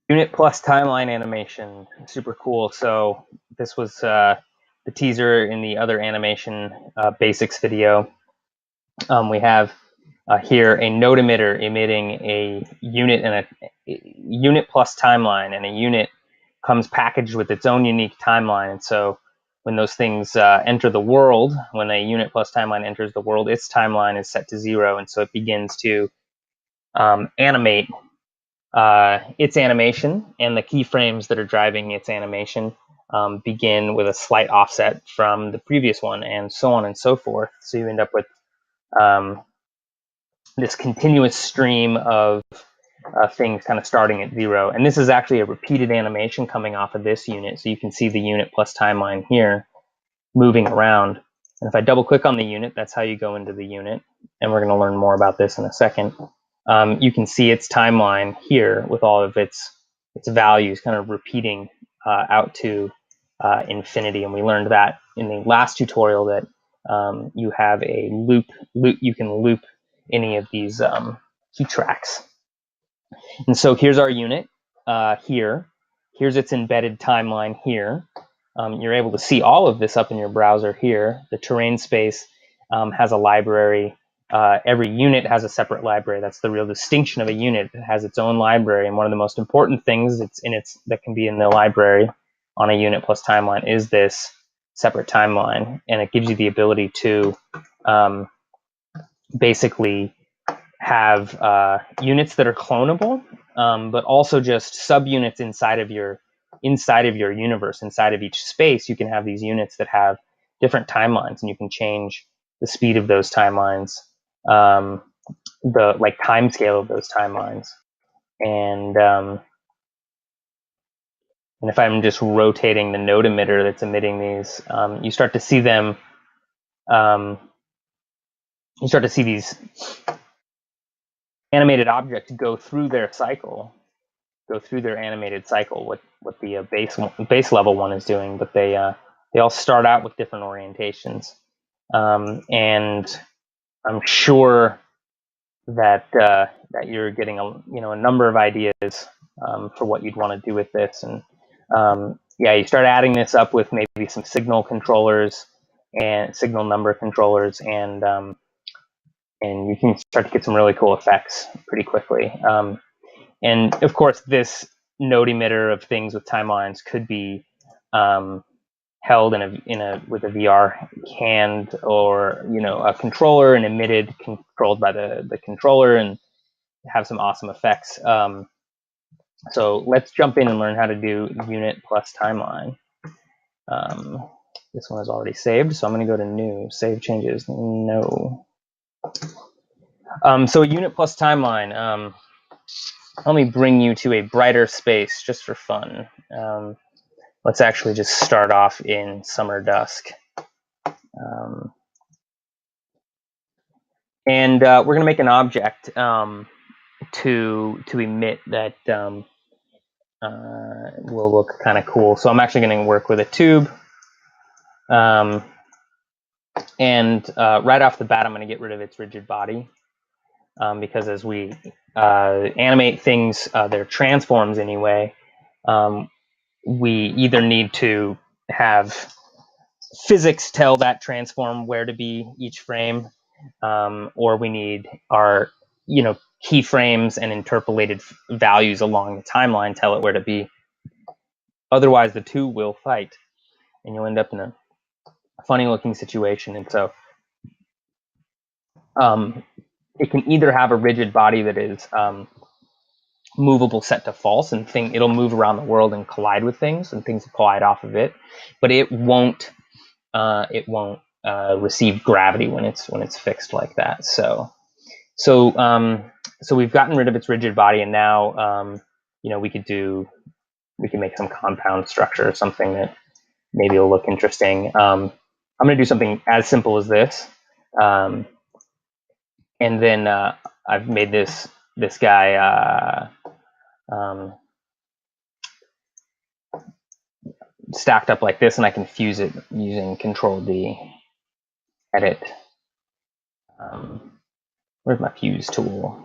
Unit plus timeline animation, super cool. So this was the teaser in the other animation basics video. We have here a node emitter emitting a unit and a unit plus timeline, and a unit comes packaged with its own unique timeline. And so when those things enter the world, when a unit plus timeline enters the world, its timeline is set to 0, and so it begins to animate its animation, and the keyframes that are driving its animation begin with a slight offset from the previous one, and so on and so forth. So you end up with this continuous stream of things kind of starting at 0. And this is actually a repeated animation coming off of this unit. So you can see the unit plus timeline here moving around. And if I double click on the unit, that's how you go into the unit. And we're going to learn more about this in a second. You can see its timeline here with all of its values kind of repeating out to infinity. And we learned that in the last tutorial that you have a loop. You can loop any of these key tracks. And so here's our unit here. Here's its embedded timeline here. You're able to see all of this up in your browser here. The terrain space has a library. Every unit has a separate library. That's the real distinction of a unit. It has its own library, and one of the most important things that can be in the library on a unit plus timeline is this separate timeline, and it gives you the ability to basically have units that are clonable, but also just subunits inside of your universe, inside of each space. You can have these units that have different timelines, and you can change the speed of those timelines, the time scale of those timelines, and if I'm just rotating the node emitter that's emitting these, you start to see them. You start to see these animated objects go through their cycle, go through their animated cycle. What the base level one is doing, but they all start out with different orientations, and I'm sure that you're getting a number of ideas for what you'd want to do with this. And yeah, you start adding this up with maybe some signal controllers and signal number controllers, and you can start to get some really cool effects pretty quickly. And of course, this node emitter of things with timelines could be held with a VR hand, or a controller, and emitted, controlled by the controller, and have some awesome effects. So let's jump in and learn how to do unit plus timeline. This one is already saved, so I'm going to go to new, save changes, no. So a unit plus timeline. Let me bring you to a brighter space just for fun. Let's actually just start off in summer dusk. And we're going to make an object to emit that will look kind of cool. So I'm actually going to work with a tube. And right off the bat, I'm going to get rid of its rigid body. Because as we animate things, their transforms anyway, we either need to have physics tell that transform where to be each frame, or we need our keyframes and interpolated values along the timeline tell it where to be. Otherwise, the two will fight, and you'll end up in a funny looking situation. And so it can either have a rigid body that is movable set to false, and it'll move around the world and collide with things, and things collide off of it, but it won't receive gravity when it's fixed like that. So we've gotten rid of its rigid body, and now we can make some compound structure or something that maybe will look interesting. I'm going to do something as simple as this. And then I've made this guy stacked up like this, and I can fuse it using Control-D, edit. Where's my fuse tool?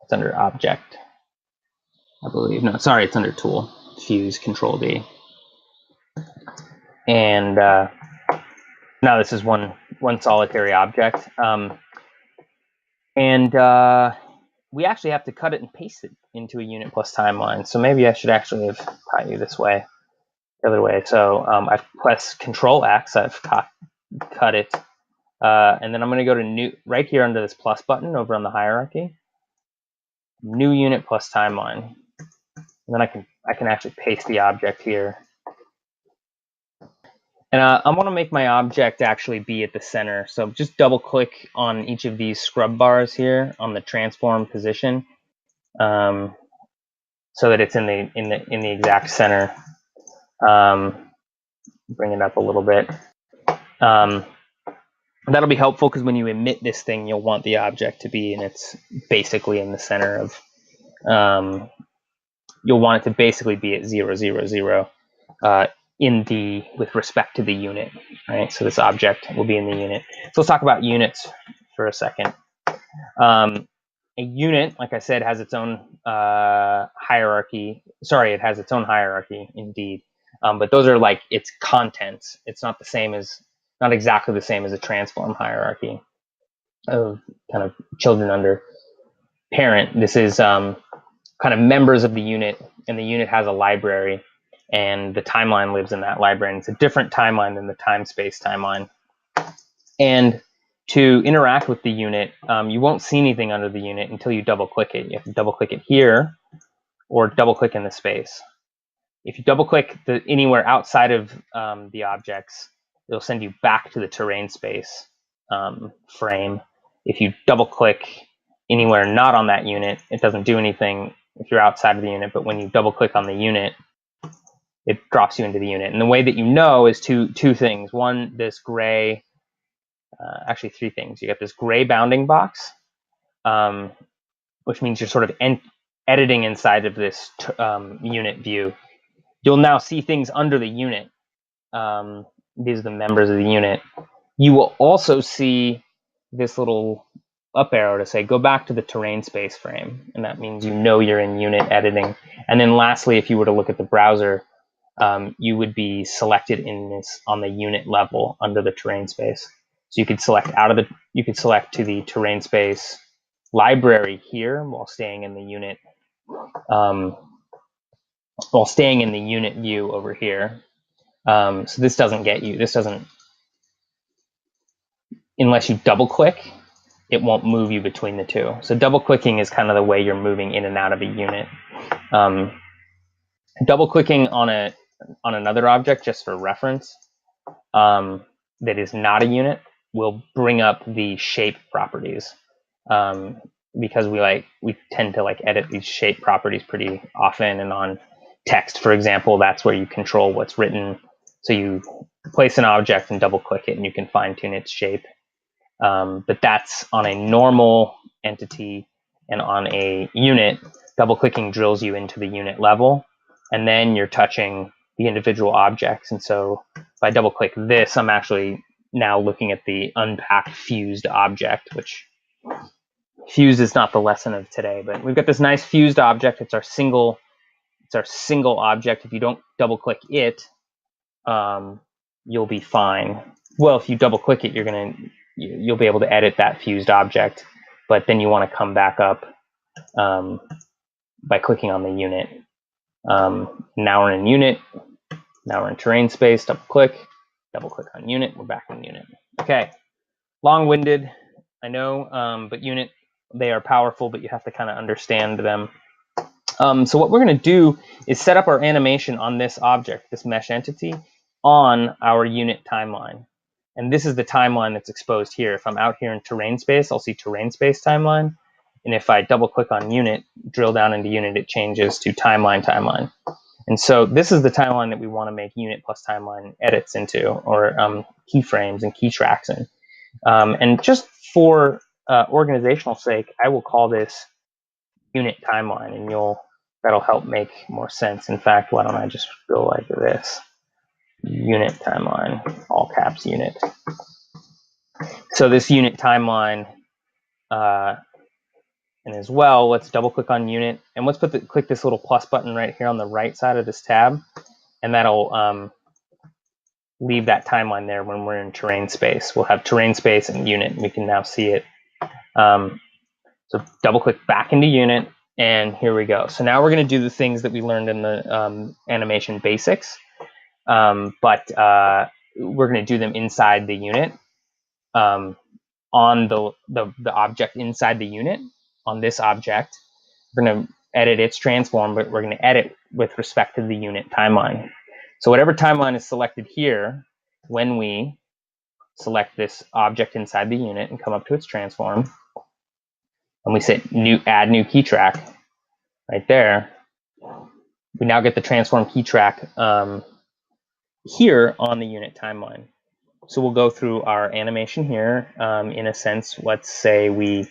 It's under Object. I believe. No, sorry, it's under Tool, Fuse, Control D. And now this is one solitary object. We actually have to cut it and paste it into a unit plus timeline. So maybe I should actually have taught you this way, the other way. So I've pressed Control X, I've cut it. And then I'm going to go to new, right here under this plus button over on the hierarchy, new unit plus timeline. And then I can actually paste the object here. And I want to make my object actually be at the center. So just double click on each of these scrub bars here on the transform position, so that it's in the exact center. Bring it up a little bit. That'll be helpful because when you emit this thing, you'll want the object to be, and it's basically in the center of. You'll want it to basically be at 0, 0, 0 with respect to the unit, right? So this object will be in the unit. So let's talk about units for a second. A unit, like I said, has its own hierarchy. Sorry, it has its own hierarchy, indeed. But those are like its contents. It's not exactly the same as a transform hierarchy of kind of children under parent. This is kind of members of the unit, and the unit has a library, and the timeline lives in that library. And it's a different timeline than the time-space timeline. And to interact with the unit, you won't see anything under the unit until you double-click it. You have to double-click it here, or double-click in the space. If you double-click anywhere outside of the objects, it'll send you back to the terrain space frame. If you double-click anywhere not on that unit, it doesn't do anything if you're outside of the unit, but when you double-click on the unit, it drops you into the unit. And the way that you know is two things. One, this gray, actually three things. You got this gray bounding box, which means you're sort of editing inside of this unit view. You'll now see things under the unit. These are the members of the unit. You will also see this little up arrow to say, go back to the terrain space frame. And that means you know you're in unit editing. And then lastly, if you were to look at the browser, you would be selected on the unit level under the terrain space. So you could select to the terrain space library here while staying in the unit, view over here. So this doesn't get you. Unless you double click, it won't move you between the two. So double clicking is kind of the way you're moving in and out of a unit. Double clicking on another object, just for reference, that is not a unit, will bring up the shape properties, because we tend to edit these shape properties pretty often. And on text, for example, that's where you control what's written. So you place an object and double click it, and you can fine tune its shape. But that's on a normal entity, and on a unit, double clicking drills you into the unit level, and then you're touching the individual objects. And so if I double click this, I'm actually now looking at the unpacked fused object, which fused is not the lesson of today, but we've got this nice fused object. It's our single object. If you don't double click it, you'll be fine. Well, if you double click it, you'll be able to edit that fused object, but then you want to come back up by clicking on the unit. Now we're in unit. Now we're in terrain space. Double click on unit. We're back in unit. Okay, long-winded, I know, but unit, they are powerful, but you have to kind of understand them. So what we're going to do is set up our animation on this object, this mesh entity, on our unit timeline. And this is the timeline that's exposed here. If I'm out here in terrain space, I'll see terrain space timeline. And if I double click on unit, drill down into unit, it changes to timeline. And so this is the timeline that we want to make unit plus timeline edits into, or keyframes and key tracks in. And just for organizational sake, I will call this unit timeline, and that'll help make more sense. In fact, why don't I just go like this? Unit timeline, all caps unit. So this unit timeline And as well, let's double click on unit, and let's click this little plus button right here on the right side of this tab, and that'll leave that timeline there when we're in terrain space. We'll have terrain space and unit, and we can now see it. So double click back into unit, and here we go. So now we're going to do the things that we learned in the animation basics, but we're going to do them inside the unit, on the object inside the unit. On this object, we're going to edit its transform, but we're going to edit with respect to the unit timeline. So whatever timeline is selected here, when we select this object inside the unit and come up to its transform, and we say add new key track right there, we now get the transform key track here on the unit timeline. So we'll go through our animation here. In a sense, let's say we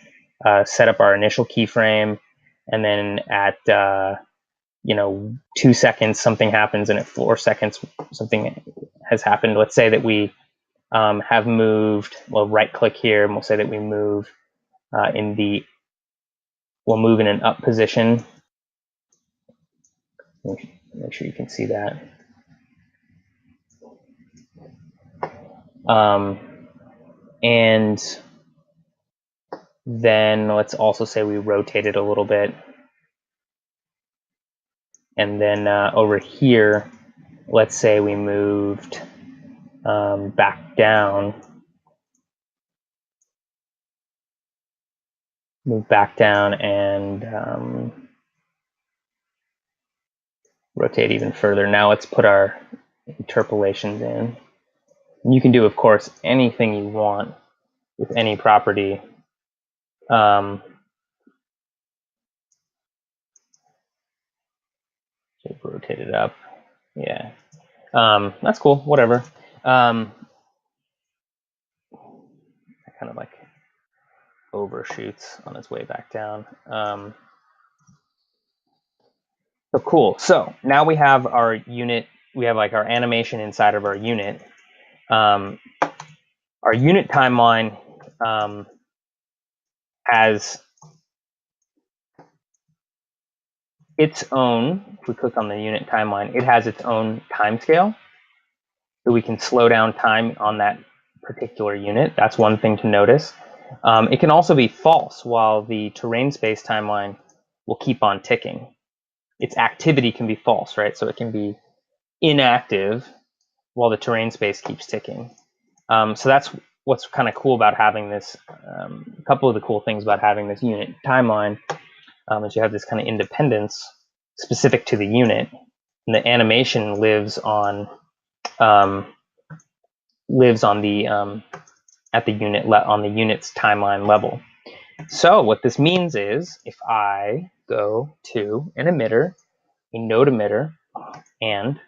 set up our initial keyframe, and then at 2 seconds something happens, and at 4 seconds something has happened. Let's say that we have moved. We'll right click here, and we'll say that we move we'll move in an up position. Make sure you can see that. And then let's also say we rotate it a little bit. And then over here, let's say we moved back down. Move back down and rotate even further. Now let's put our interpolations in. And you can do, of course, anything you want with any property. Rotate it up. Yeah. That's cool. Whatever. I kind of like overshoots on its way back down. So cool. So now we have our unit. We have like our animation inside of our unit. Our unit timeline has its own. If we click on the unit timeline, it has its own time scale. So we can slow down time on that particular unit. That's one thing to notice. It can also be false, while the terrain space timeline will keep on ticking. Its activity can be false, right? So it can be inactive while the terrain space keeps ticking. So that's what's kind of cool about having this. A couple of the cool things about having this unit timeline is you have this kind of independence specific to the unit, and the animation lives on the at the unit on the unit's timeline level. So what this means is, if I go to an emitter, a node emitter, and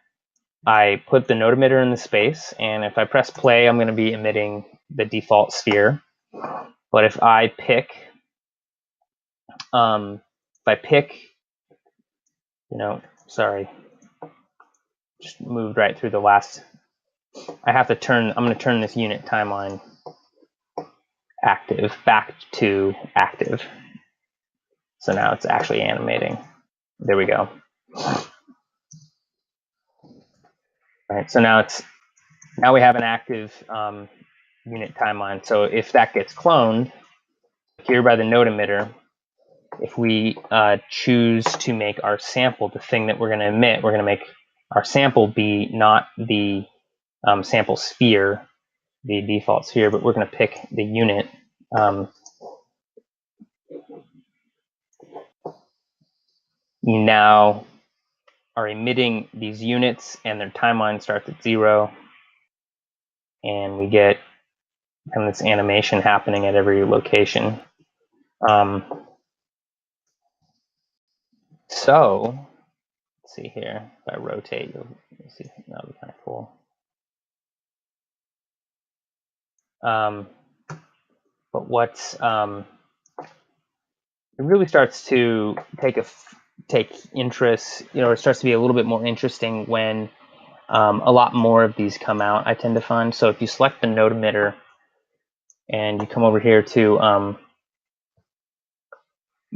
I put the node emitter in the space, and if I press play, I'm going to be emitting the default sphere. But if I pick, sorry, just moved right through the last. I'm going to turn this unit timeline active back to active. So now it's actually animating. There we go. All right, so now we have an active unit timeline. So if that gets cloned here by the node emitter, if we choose to make our sample the thing that we're going to emit, we're going to make our sample be not the sample sphere, the default sphere, but we're going to pick the unit. You now are emitting these units, and their timeline starts at 0, and we get kind of this animation happening at every location. So let's see here. If I rotate, you'll see that'll be kind of cool. But what's it really starts to take interest. It starts to be a little bit more interesting when a lot more of these come out, I tend to find. So if you select the node emitter and you come over here to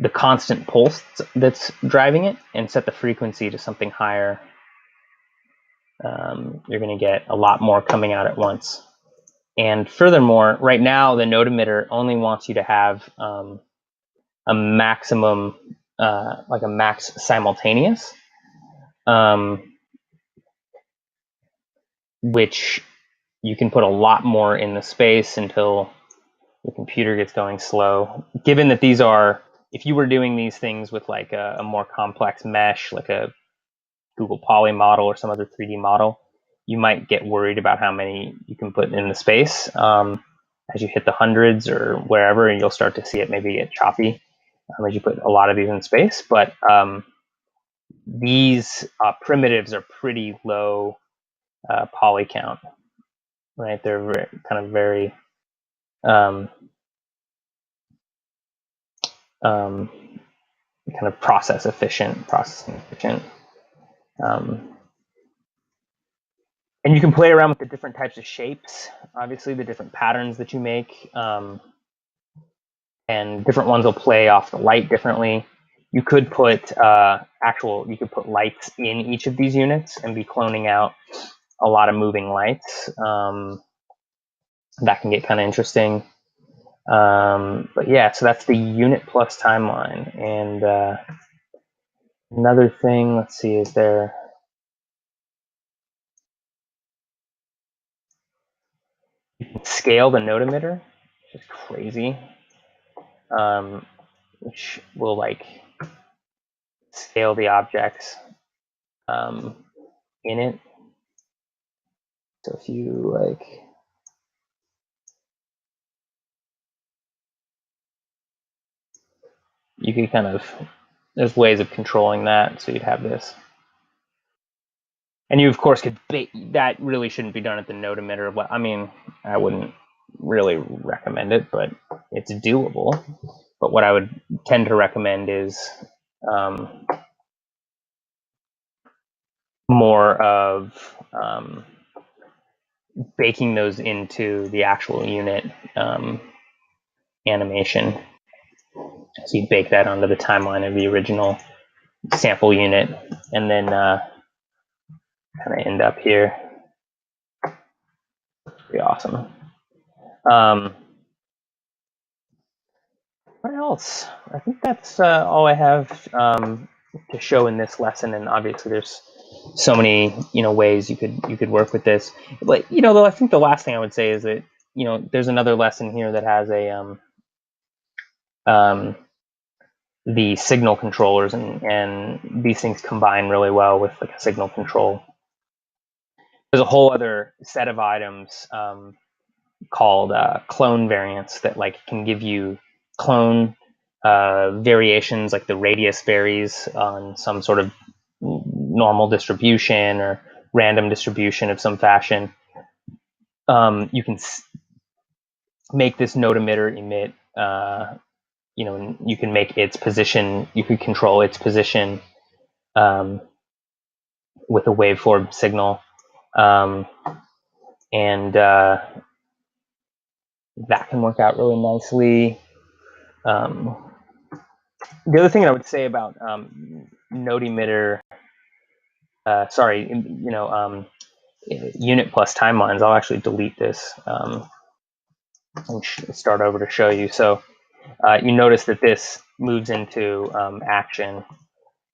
the constant pulse that's driving it and set the frequency to something higher, you're going to get a lot more coming out at once. And furthermore, right now the node emitter only wants you to have a maximum, like a max simultaneous, which you can put a lot more in the space until the computer gets going slow. Given that these are, if you were doing these things with like a more complex mesh, like a Google Poly model or some other 3D model, you might get worried about how many you can put in the space. As you hit the hundreds or wherever, and you'll start to see it maybe get choppy as you put a lot of these in space. But these primitives are pretty low poly count, right? They're kind of very kind of processing efficient. And you can play around with the different types of shapes, obviously the different patterns that you make, and different ones will play off the light differently. You could put you could put lights in each of these units and be cloning out a lot of moving lights. That can get kind of interesting. But yeah, so that's the unit plus timeline. And another thing, let's see, is there... You can scale the node emitter, which is crazy, which will like scale the objects in it. So if you like, you could kind of, there's ways of controlling that. So you'd have this. And you, of course, could that really shouldn't be done at the node emitter. I mean, I wouldn't really recommend it, but it's doable. But what I would tend to recommend is more of baking those into the actual unit animation. So you bake that onto the timeline of the original sample unit, and then kind of end up here. Pretty awesome. What else? I think that's all I have to show in this lesson. And obviously, there's so many ways you could work with this. But though I think the last thing I would say is that there's another lesson here that has a the signal controllers, and these things combine really well with like a signal control. There's a whole other set of items called clone variants that like can give you clone variations, like the radius varies on some sort of normal distribution or random distribution of some fashion. You can make this node emitter emit, you can make its position, you can control its position with a waveform signal. And that can work out really nicely. The other thing I would say about node emitter, unit plus timelines, I'll actually delete this and start over to show you. So you notice that this moves into action.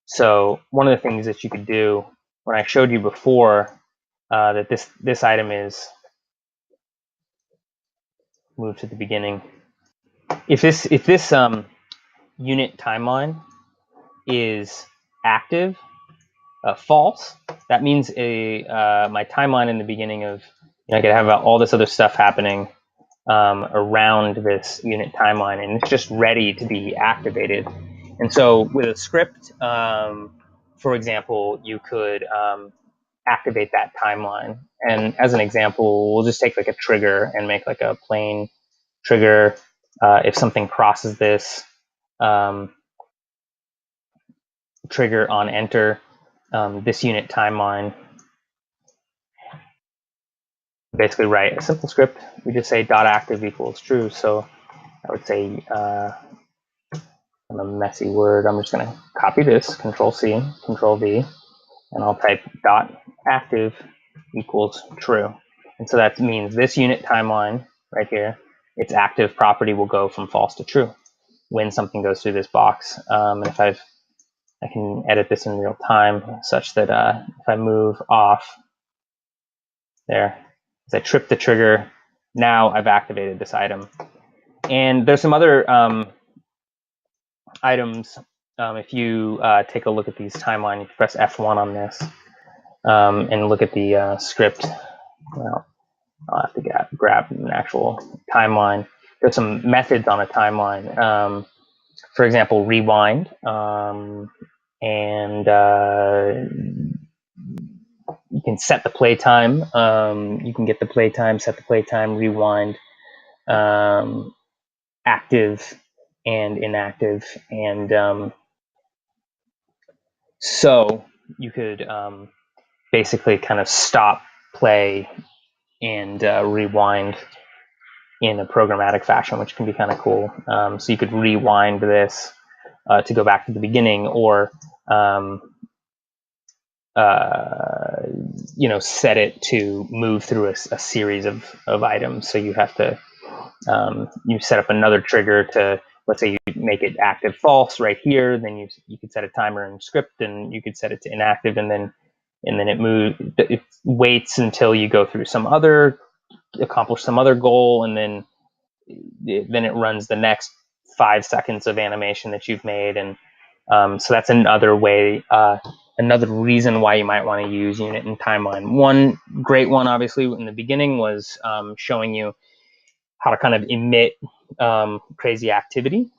So one of the things that you could do, when I showed you before that this item is moved to the beginning, if this unit timeline is active, false, that means my timeline in the beginning of, I could have all this other stuff happening around this unit timeline, and it's just ready to be activated. And so with a script, for example, you could activate that timeline. And as an example, we'll just take like a trigger and make like a plain trigger. If something crosses this, trigger on enter, this unit timeline. Basically write a simple script. We just say .active equals true. So I would say a messy word. I'm just going to copy this, Control C, Control V, and I'll type dot active equals true. And so that means this unit timeline right here, its active property will go from false to true when something goes through this box. And if I can edit this in real time such that if I move off there, as I trip the trigger, now I've activated this item. And there's some other items. If you take a look at these timeline, you can press F1 on this and look at the script. Well, I'll have to grab an actual timeline. There's some methods on a timeline. For example, rewind, and you can set the play time. You can get the play time, set the play time, rewind, active and inactive, and so you could basically kind of stop play and rewind in a programmatic fashion, which can be kind of cool. So you could rewind this to go back to the beginning, or set it to move through a series of items. So you have to you set up another trigger to, let's say you make it active false right here, then you could set a timer in script, and you could set it to inactive, and then it waits until you go through accomplish some other goal, and then it runs the next 5 seconds of animation that you've made. And so that's another way, another reason why you might want to use unit and timeline. One great one, obviously, in the beginning was showing you how to kind of emit crazy activity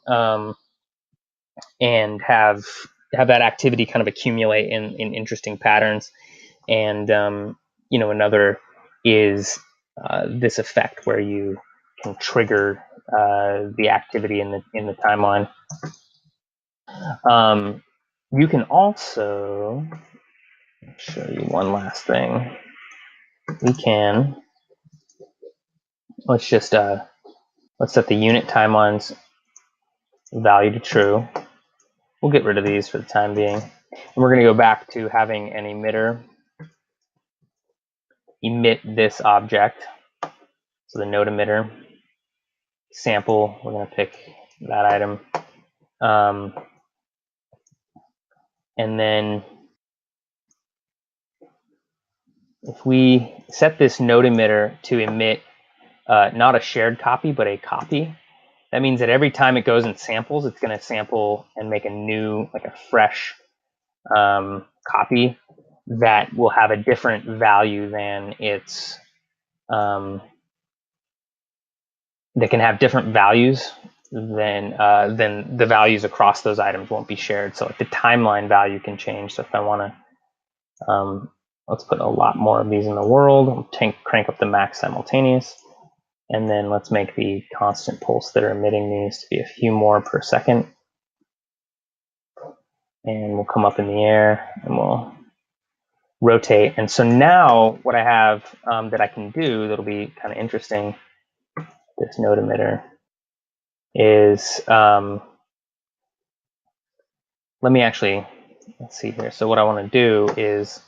and have that activity kind of accumulate in interesting patterns. And another is this effect where you can trigger the activity in the timeline. You can also show you one last thing. Let's set the unit timeline's value to true. We'll get rid of these for the time being. And we're going to go back to having an emitter emit this object. So the node emitter sample, we're going to pick that item. And then if we set this node emitter to emit not a shared copy, but a copy, that means that every time it goes and samples, it's going to sample and make a new, like a fresh copy that will have a different value than its, that can have different values than the values across those items won't be shared. So the timeline value can change. So if I want to, let's put a lot more of these in the world, crank up the max simultaneous. And then let's make the constant pulse that are emitting these to be a few more per second. And we'll come up in the air and we'll rotate. And so now what I have that I can do that'll be kind of interesting, this node emitter, is let's see here. So what I want to do is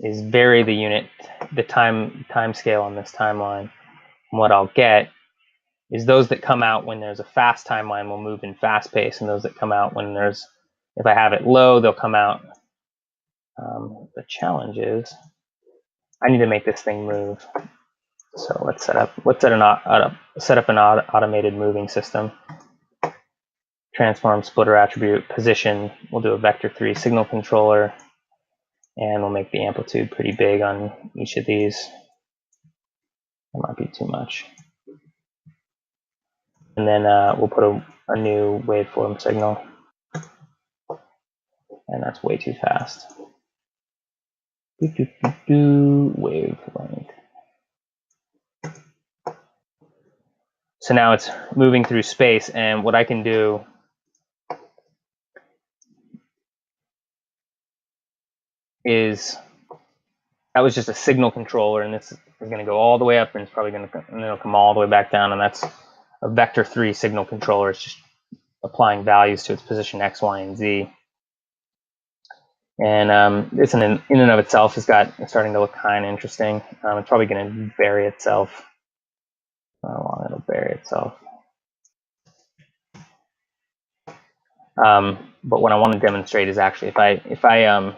vary the time scale on this timeline. And what I'll get is those that come out when there's a fast timeline will move in fast pace, and those that come out when if I have it low, they'll come out. The challenge is I need to make this thing move. So let's set up an automated moving system. Transform splitter attribute position. We'll do a vector3 signal controller, and we'll make the amplitude pretty big on each of these. That might be too much. And then we'll put a new waveform signal, and that's way too fast. Wavelength. So now it's moving through space, and what I can do is, that was just a signal controller, and this is going to go all the way up, and it's probably going to, and then it'll come all the way back down, and that's a vector3 signal controller. It's just applying values to its position x, y, and z. And this in and of itself is starting to look kind of interesting. It's probably going to vary itself. How long it'll vary itself. But what I want to demonstrate is actually if I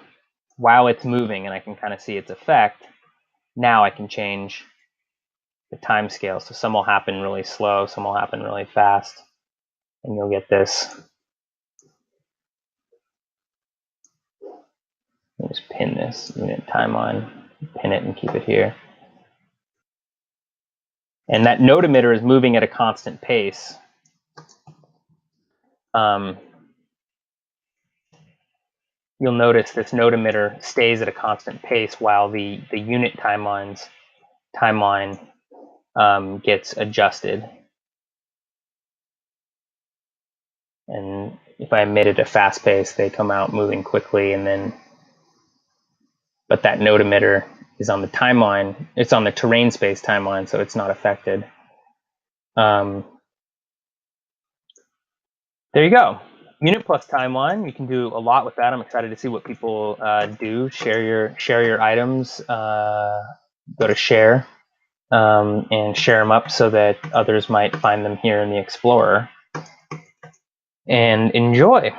while it's moving and I can kind of see its effect, now I can change the time scale. So some will happen really slow, some will happen really fast, and you'll get this. Let me just pin this unit timeline, pin it and keep it here. And that node emitter is moving at a constant pace. You'll notice this node emitter stays at a constant pace while the unit timeline gets adjusted. And if I emit at a fast pace, they come out moving quickly, and then, but that node emitter is on the timeline. It's on the terrain space timeline, so it's not affected. There you go. Unit plus timeline. You can do a lot with that. I'm excited to see what people do. Share your items. Go to share and share them up so that others might find them here in the Explorer and enjoy.